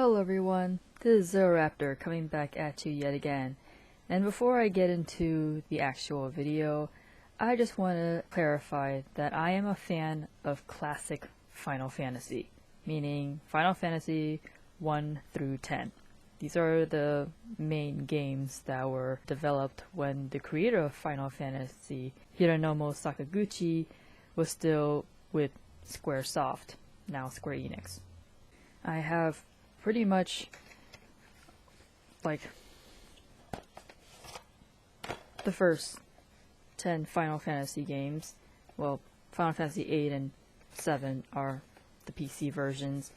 Hello everyone, this is Raptor coming back at you yet again. And before I get into the actual video, I just want to clarify that I am a fan of classic Final Fantasy, meaning Final Fantasy 1 through 10. These are the main games that were developed when the creator of Final Fantasy, Hironobu Sakaguchi, was still with Squaresoft, now Square Enix. I have pretty much like the first 10 Final Fantasy games. Well, Final Fantasy 8 and 7 are the PC versions.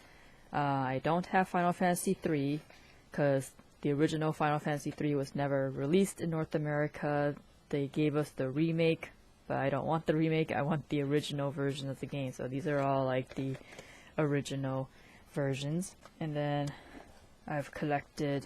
I don't have Final Fantasy 3 because the original Final Fantasy 3 was never released in North America. They gave us the remake, but I don't want the remake. I want the original version of the game. So these are all like the original versions. And then I've collected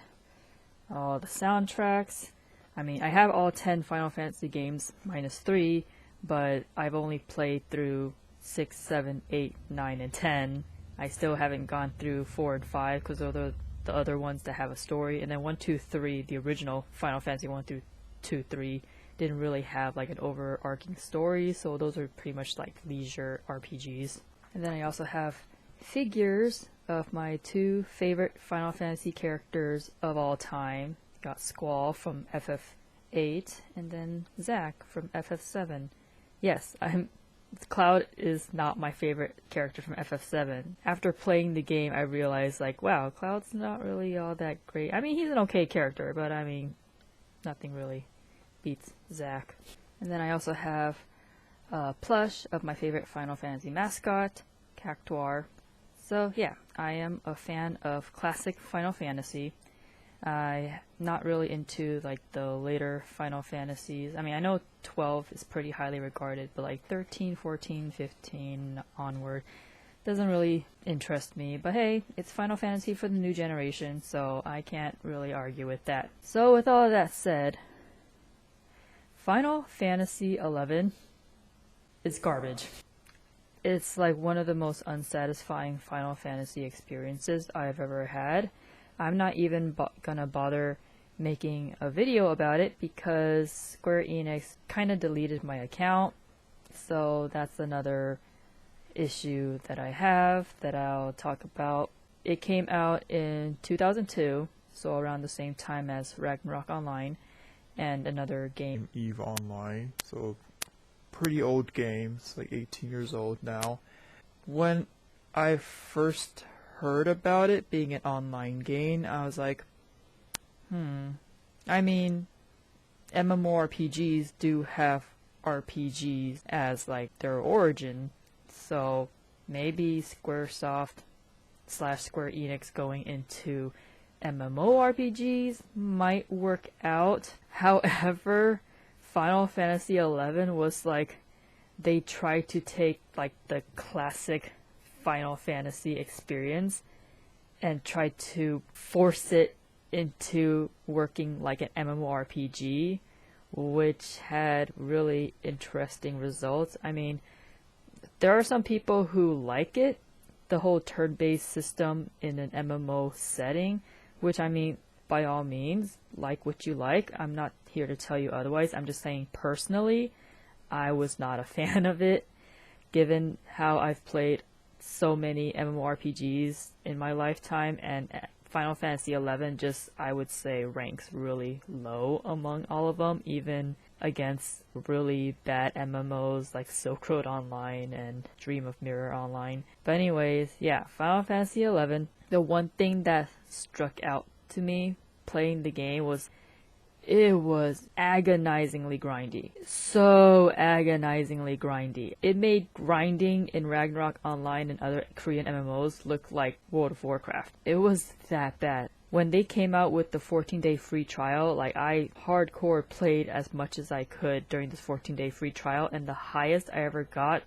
all the soundtracks. I mean, I have all 10 Final Fantasy games minus 3, but I've only played through 6, 7, 8, 9, and 10. I still haven't gone through 4 and 5 because those are the other ones that have a story. And then 1, 2, 3, the original Final Fantasy 1 through 2, 3 didn't really have like an overarching story, so those are pretty much like leisure RPGs. And then I also have figures of my 2 favorite Final Fantasy characters of all time. Got Squall from FF8 and then Zack from FF7. Yes, Cloud is not my favorite character from FF7. After playing the game, I realized like, wow, Cloud's not really all that great. I mean, he's an okay character, but I mean, nothing really beats Zack. And then I also have a plush of my favorite Final Fantasy mascot, Cactuar. So yeah, I am a fan of classic Final Fantasy. I'm not really into like the later Final Fantasies. I mean, I know 12 is pretty highly regarded, but like 13, 14, 15 onward doesn't really interest me. But hey, it's Final Fantasy for the new generation, so I can't really argue with that. So with all of that said, Final Fantasy 11 is garbage. It's like one of the most unsatisfying Final Fantasy experiences I've ever had. I'm not even gonna bother making a video about it because Square Enix kind of deleted my account. So that's another issue that I have that I'll talk about. It came out in 2002, so around the same time as Ragnarok Online and another game, EVE Online. So pretty old games, like 18 years old now. When I first heard about it being an online game, I was like, I mean, MMORPGs do have RPGs as like their origin, so maybe Squaresoft / Square Enix going into MMORPGs might work out. However, Final Fantasy XI was like, they tried to take like the classic Final Fantasy experience and tried to force it into working like an MMORPG, which had really interesting results. I mean, there are some people who like it, the whole turn-based system in an MMO setting, which I mean, by all means, like what you like. I'm not here to tell you otherwise. I'm just saying personally, I was not a fan of it, given how I've played so many MMORPGs in my lifetime, and Final Fantasy XI just, I would say, ranks really low among all of them, even against really bad MMOs like Silk Road Online and Dream of Mirror Online. But anyways, yeah, Final Fantasy XI, the one thing that struck out to me playing the game was it was agonizingly grindy. So agonizingly grindy. It made grinding in Ragnarok Online and other Korean MMOs look like World of Warcraft. It was that bad. When they came out with the 14-day free trial, like I hardcore played as much as I could during this 14-day free trial, and the highest I ever got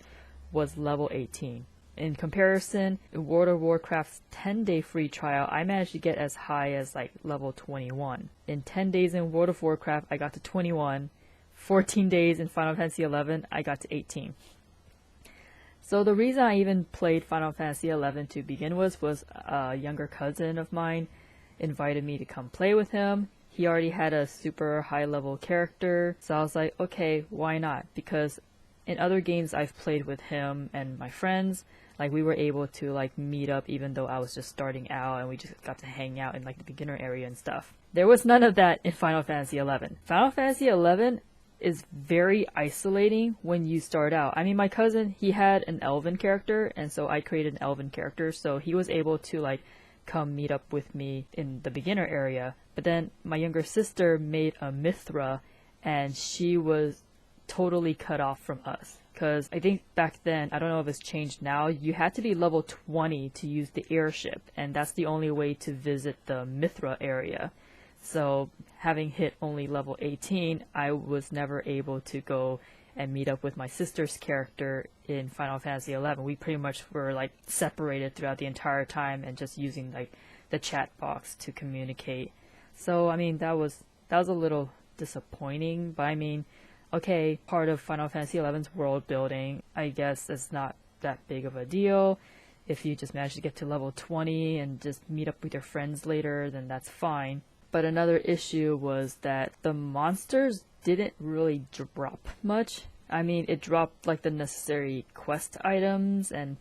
was level 18. In comparison, in World of Warcraft's 10-day free trial, I managed to get as high as like level 21. In 10 days in World of Warcraft, I got to 21. 14 days in Final Fantasy XI, I got to 18. So the reason I even played Final Fantasy XI to begin with was a younger cousin of mine invited me to come play with him. He already had a super high level character, so I was like, okay, why not? Because in other games I've played with him and my friends, like we were able to like meet up even though I was just starting out, and we just got to hang out in like the beginner area and stuff. There was none of that in Final Fantasy XI. Final Fantasy XI is very isolating when you start out. I mean, my cousin, he had an elven character, and so I created an elven character, so he was able to like come meet up with me in the beginner area. But then my younger sister made a Mithra, and she was totally cut off from us. Because I think back then, I don't know if it's changed now, you had to be level 20 to use the airship, and that's the only way to visit the Mithra area. So having hit only level 18, I was never able to go and meet up with my sister's character in Final Fantasy XI. We pretty much were like separated throughout the entire time and just using like the chat box to communicate. So I mean that was a little disappointing, but I mean, okay, part of Final Fantasy XI's world building, I guess it's not that big of a deal. If you just manage to get to level 20 and just meet up with your friends later, then that's fine. But another issue was that the monsters didn't really drop much. I mean, it dropped like the necessary quest items and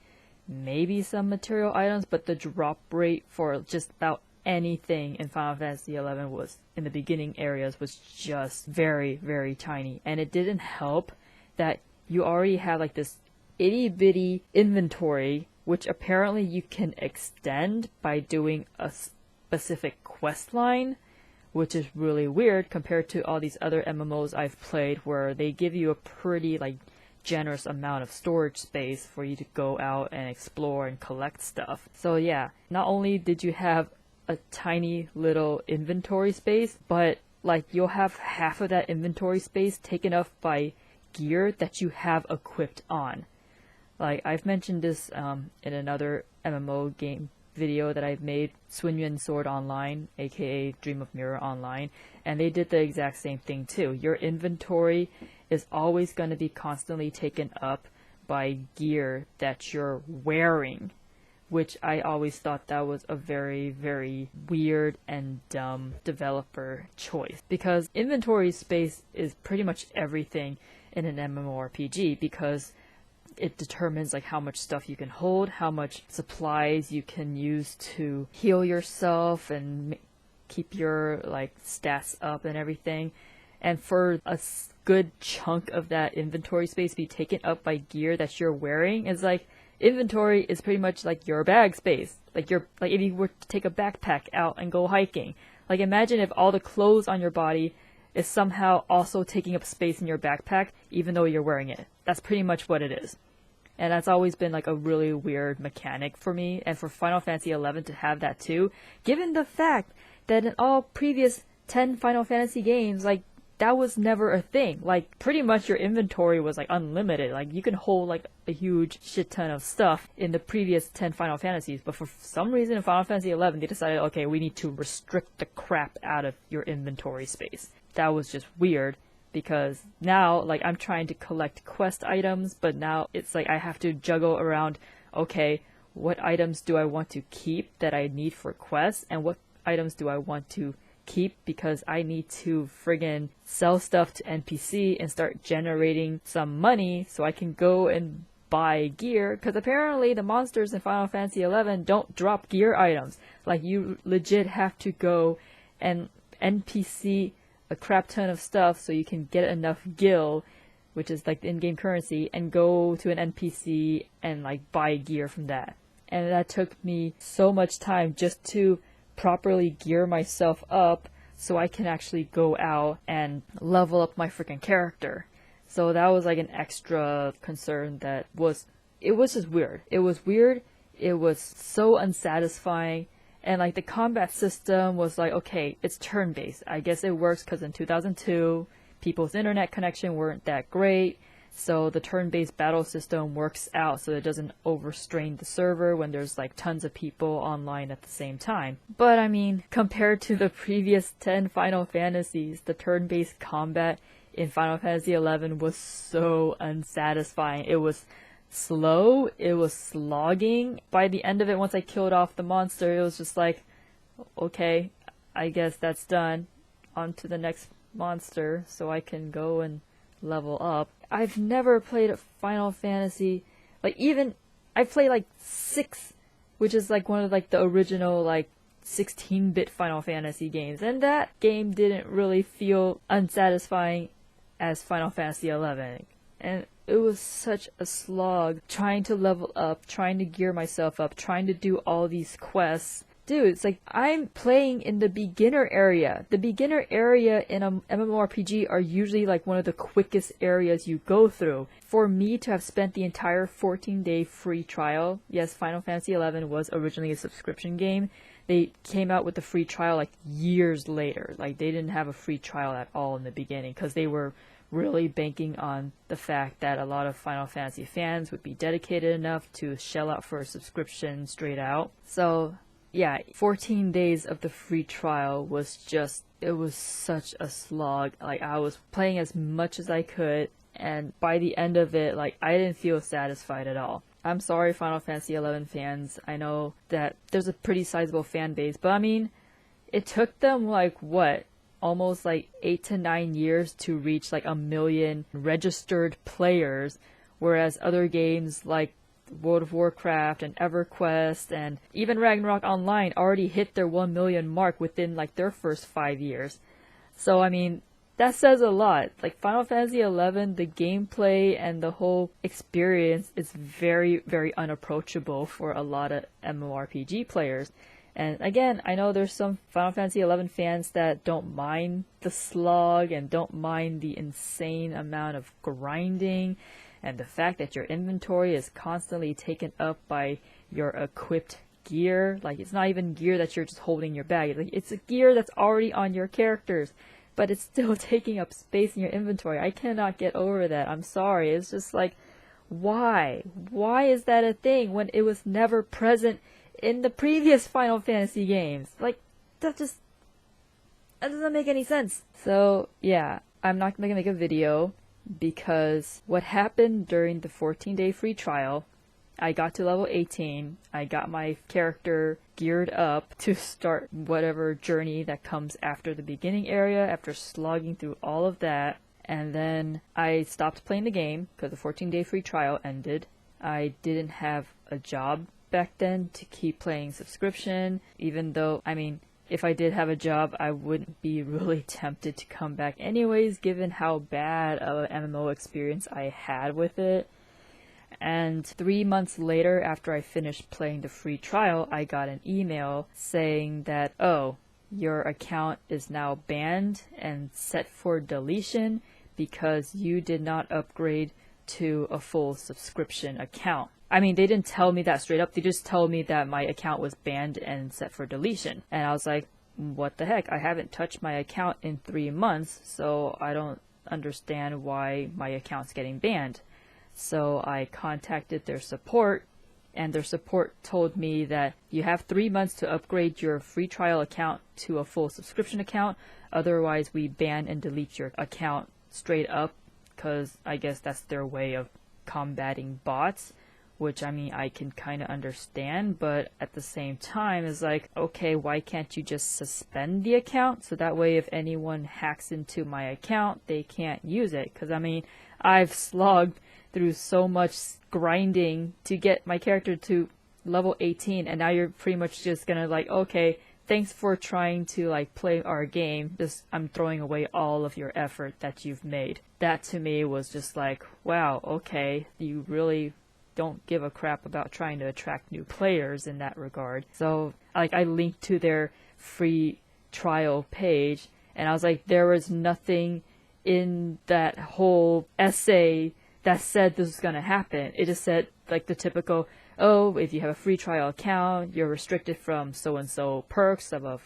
maybe some material items, but the drop rate for just about anything in Final Fantasy XI was, in the beginning areas, was just very, very tiny. And it didn't help that you already have like this itty bitty inventory, which apparently you can extend by doing a specific quest line, which is really weird compared to all these other MMOs I've played where they give you a pretty like generous amount of storage space for you to go out and explore and collect stuff. So yeah, not only did you have a tiny little inventory space, but like you'll have half of that inventory space taken up by gear that you have equipped on. Like I've mentioned this in another MMO game video that I've made, Sunyuan Sword Online, aka Dream of Mirror Online, and they did the exact same thing too. Your inventory is always going to be constantly taken up by gear that you're wearing, which I always thought that was a very, very weird and dumb developer choice, because inventory space is pretty much everything in an MMORPG, because it determines like how much stuff you can hold, how much supplies you can use to heal yourself and keep your like stats up and everything. And for a good chunk of that inventory space be taken up by gear that you're wearing, is like inventory is pretty much like your bag space. Like if you were to take a backpack out and go hiking, like imagine if all the clothes on your body is somehow also taking up space in your backpack even though you're wearing it. That's pretty much what it is. And that's always been like a really weird mechanic for me, and for Final Fantasy XI to have that too, given the fact that in all previous 10 Final Fantasy games, like that was never a thing. Like pretty much your inventory was like unlimited. Like you can hold like a huge shit ton of stuff in the previous 10 Final Fantasies, but for some reason in Final Fantasy XI they decided, okay, we need to restrict the crap out of your inventory space. That was just weird. Because now, like, I'm trying to collect quest items, but now it's like I have to juggle around, okay, what items do I want to keep that I need for quests, and what items do I want to keep because I need to friggin' sell stuff to NPC and start generating some money so I can go and buy gear, because apparently the monsters in Final Fantasy XI don't drop gear items. Like, you legit have to go and NPC a crap ton of stuff so you can get enough gil, which is like the in-game currency, and go to an NPC and like buy gear from that. And that took me so much time just to properly gear myself up so I can actually go out and level up my freaking character. So that was like an extra concern it was just weird. It was weird, it was so unsatisfying. And like the combat system was like, okay, it's turn-based. I guess it works because in 2002, people's internet connection weren't that great. So the turn-based battle system works out so it doesn't overstrain the server when there's like tons of people online at the same time. But I mean, compared to the previous 10 Final Fantasies, the turn-based combat in Final Fantasy XI was so unsatisfying. It was slow. It was slogging. By the end of it, once I killed off the monster, it was just like, okay, I guess that's done. On to the next monster so I can go and level up. I've never played a Final Fantasy, like even, I've played like 6, which is like one of like the original like 16-bit Final Fantasy games, and that game didn't really feel unsatisfying as Final Fantasy 11. And it was such a slog trying to level up, trying to gear myself up, trying to do all these quests. Dude, it's like I'm playing in the beginner area. The beginner area in a MMORPG are usually like one of the quickest areas you go through. For me to have spent the entire 14-day free trial, yes, Final Fantasy XI was originally a subscription game. They came out with the free trial like years later. Like they didn't have a free trial at all in the beginning because they were really banking on the fact that a lot of Final Fantasy fans would be dedicated enough to shell out for a subscription straight out. So yeah, 14 days of the free trial was just, it was such a slog. Like I was playing as much as I could, and by the end of it, like I didn't feel satisfied at all. I'm sorry, Final Fantasy XI fans. I know that there's a pretty sizable fan base, but I mean, it took them like what? Almost like 8 to 9 years to reach like 1 million registered players, whereas other games like World of Warcraft and EverQuest and even Ragnarok Online already hit their 1 million mark within like their first 5 years. So I mean, that says a lot. Like Final Fantasy XI, the gameplay and the whole experience is very, very unapproachable for a lot of MMORPG players. And again, I know there's some Final Fantasy XI fans that don't mind the slog and don't mind the insane amount of grinding and the fact that your inventory is constantly taken up by your equipped gear. Like it's not even gear that you're just holding in your bag. Like, it's a gear that's already on your characters, but it's still taking up space in your inventory. I cannot get over that. I'm sorry. It's just like, why? Why is that a thing when it was never present in the previous Final Fantasy games? Like, that doesn't make any sense. So, yeah, I'm not gonna make a video because what happened during the 14-day free trial, I got to level 18, I got my character geared up to start whatever journey that comes after the beginning area, after slogging through all of that, and then I stopped playing the game because the 14-day free trial ended. I didn't have a job back then to keep playing subscription, even though, I mean, if I did have a job, I wouldn't be really tempted to come back anyways, given how bad of an MMO experience I had with it. And 3 months later, after I finished playing the free trial, I got an email saying that, oh, your account is now banned and set for deletion because you did not upgrade to a full subscription account. I mean, they didn't tell me that straight up. They just told me that my account was banned and set for deletion. And I was like, what the heck? I haven't touched my account in 3 months, so I don't understand why my account's getting banned. So I contacted their support, and their support told me that you have 3 months to upgrade your free trial account to a full subscription account. Otherwise, we ban and delete your account straight up, because I guess that's their way of combating bots. Which, I mean, I can kind of understand, but at the same time, it's like, okay, why can't you just suspend the account? So that way, if anyone hacks into my account, they can't use it. Because, I mean, I've slogged through so much grinding to get my character to level 18, and now you're pretty much just gonna, like, okay, thanks for trying to, like, play our game. Just, I'm throwing away all of your effort that you've made. That, to me, was just like, wow, okay, you really don't give a crap about trying to attract new players in that regard. So, like, I linked to their free trial page, and I was like, there was nothing in that whole essay that said this was gonna happen. It just said, like, the typical, oh, if you have a free trial account, you're restricted from so-and-so perks of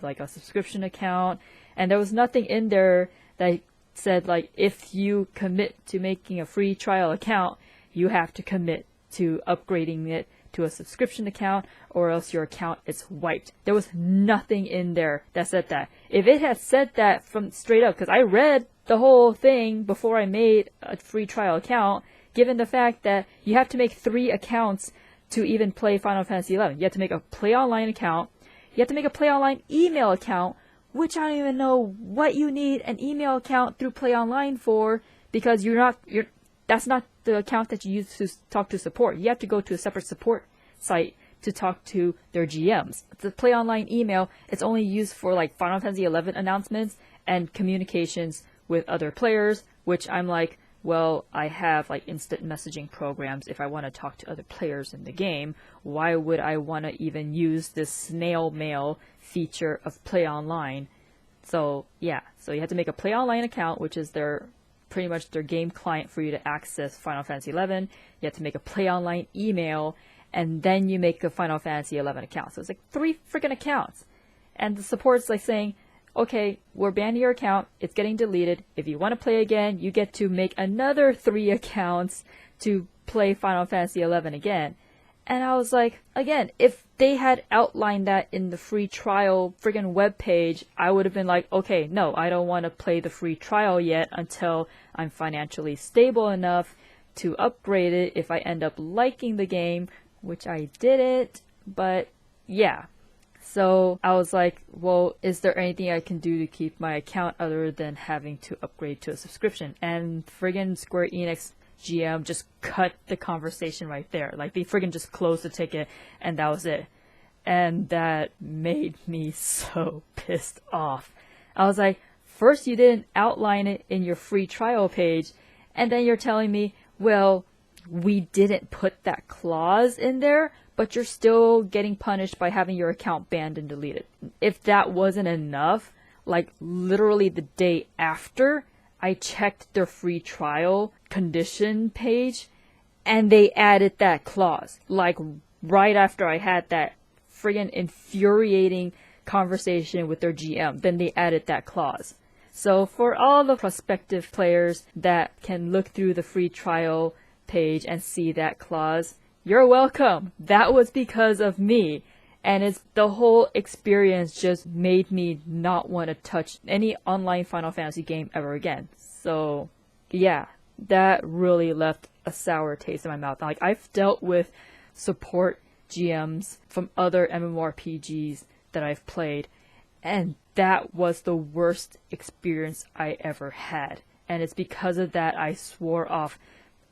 like a subscription account, and there was nothing in there that said, like, if you commit to making a free trial account, you have to commit to upgrading it to a subscription account, or else your account is wiped. There was nothing in there that said that. If it had said that from straight up, because I read the whole thing before I made a free trial account, given the fact that you have to make 3 accounts to even play Final Fantasy XI. You have to make a Play Online account. You have to make a Play Online email account, which I don't even know what you need an email account through Play Online for, because that's not the account that you use to talk to support. You have to go to a separate support site to talk to their GMs. The Play Online email, it's only used for like Final Fantasy XI announcements and communications with other players, which I'm like, well, I have like instant messaging programs. If I want to talk to other players in the game, why would I want to even use this snail mail feature of Play Online? So yeah, so you have to make a Play Online account, which is pretty much their game client for you to access Final Fantasy XI. You have to make a Play Online email, and then you make a Final Fantasy XI account. So it's like 3 freaking accounts. And the support's like saying, okay, we're banning your account, it's getting deleted. If you want to play again, you get to make another 3 accounts to play Final Fantasy XI again. And I was like, again, if they had outlined that in the free trial friggin' webpage, I would have been like, okay, no, I don't want to play the free trial yet until I'm financially stable enough to upgrade it if I end up liking the game, which I didn't, but yeah. So I was like, well, is there anything I can do to keep my account other than having to upgrade to a subscription? And friggin' Square Enix GM just cut the conversation right there. Like, they friggin' just closed the ticket, and that was it. And that made me so pissed off. I was like, first you didn't outline it in your free trial page, and then you're telling me, well, we didn't put that clause in there, but you're still getting punished by having your account banned and deleted. If that wasn't enough, like literally the day after, I checked their free trial condition page, and they added that clause. Like right after I had that friggin' infuriating conversation with their GM, then they added that clause. So for all the prospective players that can look through the free trial page and see that clause, you're welcome. That was because of me. And the whole experience just made me not want to touch any online Final Fantasy game ever again. So yeah, that really left a sour taste in my mouth. Like, I've dealt with support GMs from other MMORPGs that I've played, and that was the worst experience I ever had. And it's because of that I swore off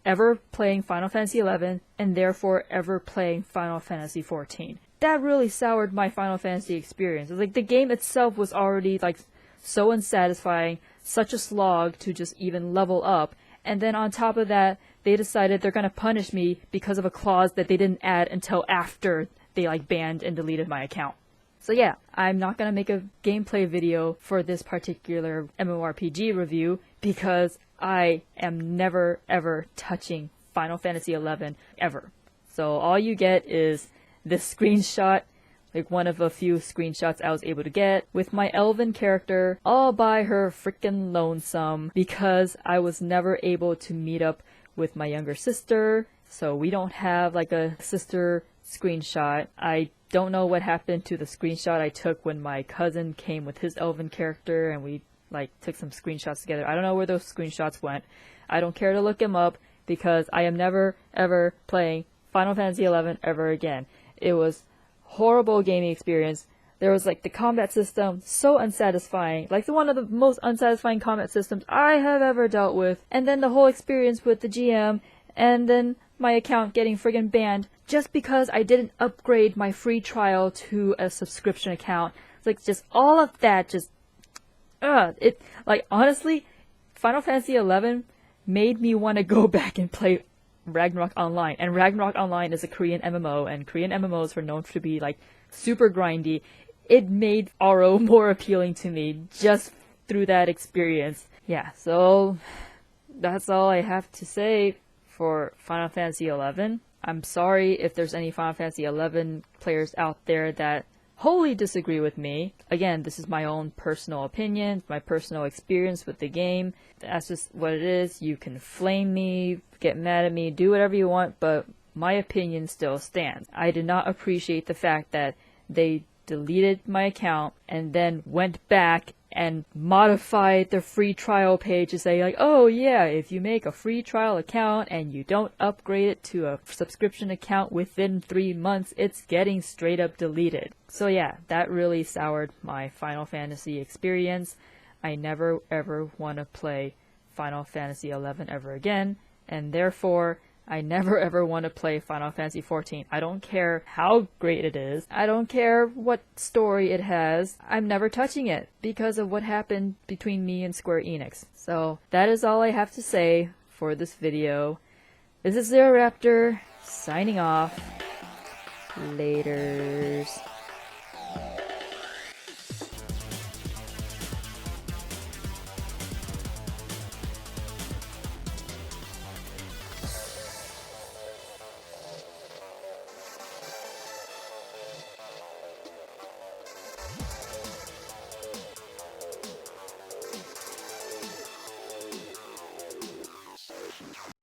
ever playing Final Fantasy XI, and therefore ever playing Final Fantasy XIV. That really soured my Final Fantasy experience. Like, the game itself was already like so unsatisfying, such a slog to just even level up, and then on top of that, they decided they're gonna punish me because of a clause that they didn't add until after they like banned and deleted my account. So yeah, I'm not gonna make a gameplay video for this particular MMORPG review because I am never ever touching Final Fantasy XI ever. So all you get is this screenshot, like one of a few screenshots I was able to get, with my elven character all by her frickin' lonesome because I was never able to meet up with my younger sister, so we don't have like a sister screenshot. I don't know what happened to the screenshot I took when my cousin came with his elven character and we like took some screenshots together. I don't know where those screenshots went. I don't care to look them up because I am never ever playing Final Fantasy XI ever again. It was horrible gaming experience. There was like the combat system so unsatisfying, like one of the most unsatisfying combat systems I have ever dealt with, and then the whole experience with the GM, and then my account getting friggin' banned just because I didn't upgrade my free trial to a subscription account. Like, just all of that just it, like, honestly, Final Fantasy XI made me want to go back and play Ragnarok Online. And Ragnarok Online is a Korean MMO, and Korean MMOs were known to be like super grindy. It made RO more appealing to me just through that experience. Yeah, so that's all I have to say for Final Fantasy XI. I'm sorry if there's any Final Fantasy XI players out there that wholly disagree with me. Again, this is my own personal opinion, my personal experience with the game. That's just what it is. You can flame me, get mad at me, do whatever you want, but my opinion still stands. I did not appreciate the fact that they deleted my account and then went back and modified the free trial page to say like, oh yeah, if you make a free trial account and you don't upgrade it to a subscription account within 3 months, it's getting straight up deleted. So yeah, that really soured my Final Fantasy experience. I never ever want to play Final Fantasy 11 ever again, and therefore I never ever want to play Final Fantasy 14. I don't care how great it is. I don't care what story it has. I'm never touching it because of what happened between me and Square Enix. So that is all I have to say for this video. This is Raptor signing off. Laters.